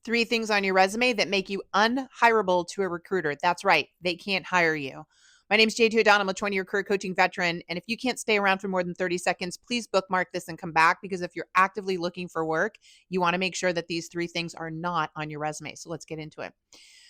3 things on your resume that make you unhirable to a recruiter. That's right. They can't hire you. My name is JT O'Donnell. I'm a 20-year career coaching veteran. And if you can't stay around for more than 30 seconds, please bookmark this and come back, because if you're actively looking for work, you want to make sure that these 3 things are not on your resume. So let's get into it.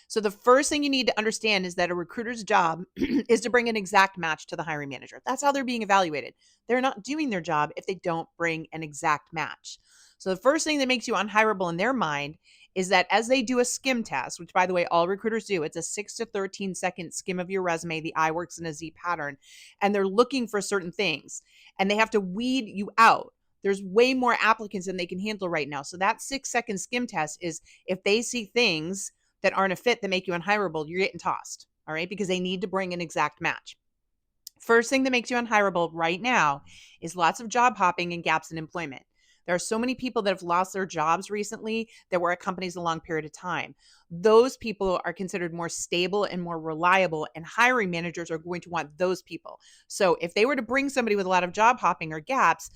So the first thing you need to understand is that a recruiter's job is to bring an exact match to the hiring manager. That's how they're being evaluated. They're not doing their job if they don't bring an exact match. So the first thing that makes you unhirable in their mind is that as they do a skim test, which by the way, all recruiters do, it's a 6 to 13 second skim of your resume. The eye works in a Z pattern, and they're looking for certain things, and they have to weed you out. There's way more applicants than they can handle right now. So that 6-second skim test is if they see things that aren't a fit that make you unhirable, you're getting tossed. All right. Because they need to bring an exact match. First thing that makes you unhirable right now is lots of job hopping and gaps in employment. There are so many people that have lost their jobs recently that were at companies a long period of time. Those people are considered more stable and more reliable, and hiring managers are going to want those people. So if they were to bring somebody with a lot of job hopping or gaps,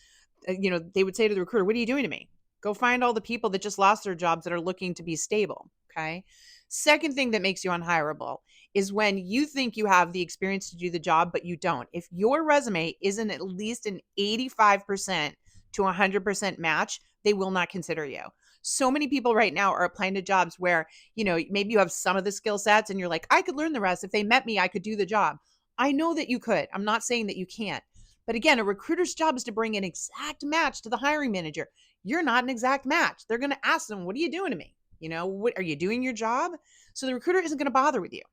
they would say to the recruiter, "What are you doing to me? Go find all the people that just lost their jobs that are looking to be stable." Okay. Second thing that makes you unhirable is when you think you have the experience to do the job, but you don't. If your resume isn't at least an 85% to 100% match, they will not consider you. So many people right now are applying to jobs where, maybe you have some of the skill sets and you're like, I could learn the rest. If they met me, I could do the job. I know that you could. I'm not saying that you can't. But again, a recruiter's job is to bring an exact match to the hiring manager. You're not an exact match. They're going to ask them, what are you doing to me? What are you doing your job? So the recruiter isn't going to bother with you.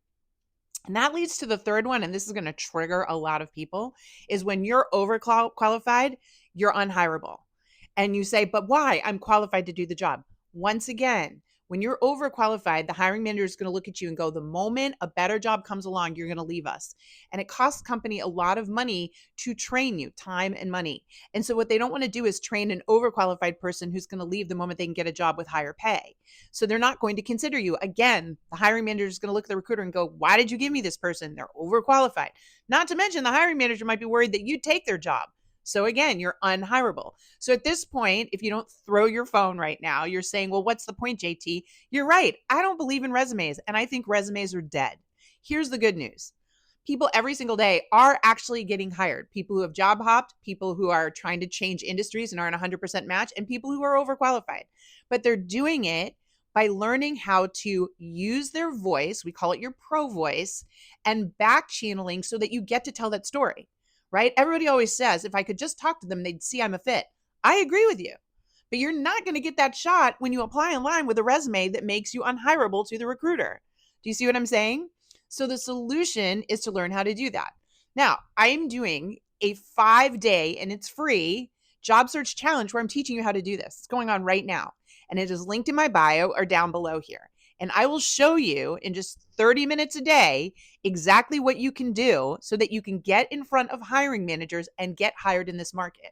And that leads to the third one, and this is going to trigger a lot of people, is when you're overqualified, you're unhirable. And you say, but why? I'm qualified to do the job. Once again, when you're overqualified, the hiring manager is going to look at you and go, the moment a better job comes along, you're going to leave us. And it costs company a lot of money to train you, time and money. And so what they don't want to do is train an overqualified person who's going to leave the moment they can get a job with higher pay. So they're not going to consider you. Again, the hiring manager is going to look at the recruiter and go, why did you give me this person? They're overqualified. Not to mention the hiring manager might be worried that you take their job. So again, you're unhirable. So at this point, if you don't throw your phone right now, you're saying, well, what's the point, JT? You're right. I don't believe in resumes, and I think resumes are dead. Here's the good news. People every single day are actually getting hired. People who have job hopped, people who are trying to change industries and aren't 100% match, and people who are overqualified. But they're doing it by learning how to use their voice, we call it your pro voice, and back channeling so that you get to tell that story. Right? Everybody always says, if I could just talk to them, they'd see I'm a fit. I agree with you, but you're not going to get that shot when you apply online with a resume that makes you unhirable to the recruiter. Do you see what I'm saying? So the solution is to learn how to do that. Now, I am doing a 5-day, and it's free, job search challenge where I'm teaching you how to do this. It's going on right now, and it is linked in my bio or down below here. And I will show you in just 30 minutes a day exactly what you can do so that you can get in front of hiring managers and get hired in this market.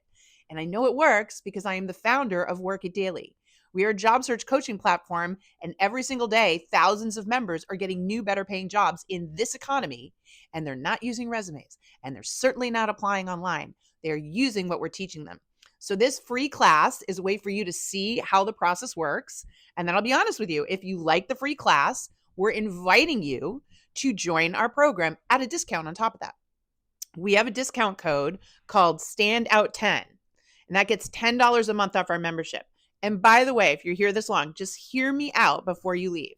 And I know it works because I am the founder of Work It Daily. We are a job search coaching platform, and every single day, thousands of members are getting new, better paying jobs in this economy, and they're not using resumes, and they're certainly not applying online. They're using what we're teaching them. So this free class is a way for you to see how the process works. And then I'll be honest with you, if you like the free class, we're inviting you to join our program at a discount on top of that. We have a discount code called Standout10, and that gets $10 a month off our membership. And by the way, if you're here this long, just hear me out before you leave.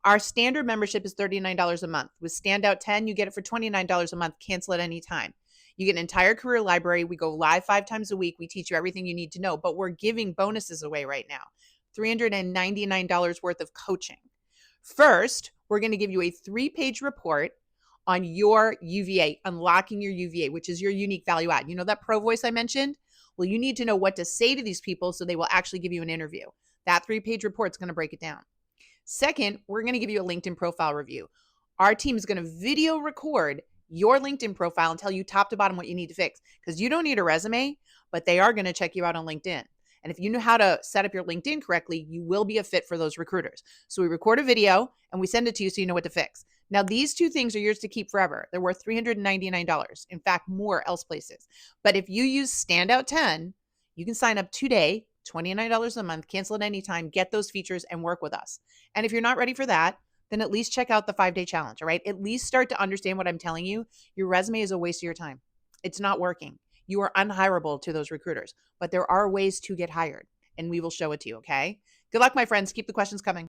Our standard membership is $39 a month. With Standout 10, you get it for $29 a month. Cancel at any time. You get an entire career library. We go live 5 times a week. We teach you everything you need to know, but we're giving bonuses away right now. $399 worth of coaching. First, we're going to give you a 3-page report on your UVA, unlocking your UVA, which is your unique value add. You know that pro voice I mentioned? Well, you need to know what to say to these people so they will actually give you an interview. That 3-page report is going to break it down. Second, we're going to give you a LinkedIn profile review. Our team is going to video record your LinkedIn profile and tell you top to bottom what you need to fix, because you don't need a resume, but they are going to check you out on LinkedIn. And if you know how to set up your LinkedIn correctly, you will be a fit for those recruiters. So we record a video and we send it to you so you know what to fix. Now, these 2 things are yours to keep forever. They're worth $399. In fact, more else places. But if you use Standout 10, you can sign up today $29 a month, cancel at any time, get those features and work with us. And if you're not ready for that, then at least check out the 5-day challenge, all right? At least start to understand what I'm telling you. Your resume is a waste of your time. It's not working. You are unhirable to those recruiters, but there are ways to get hired and we will show it to you, okay? Good luck, my friends. Keep the questions coming.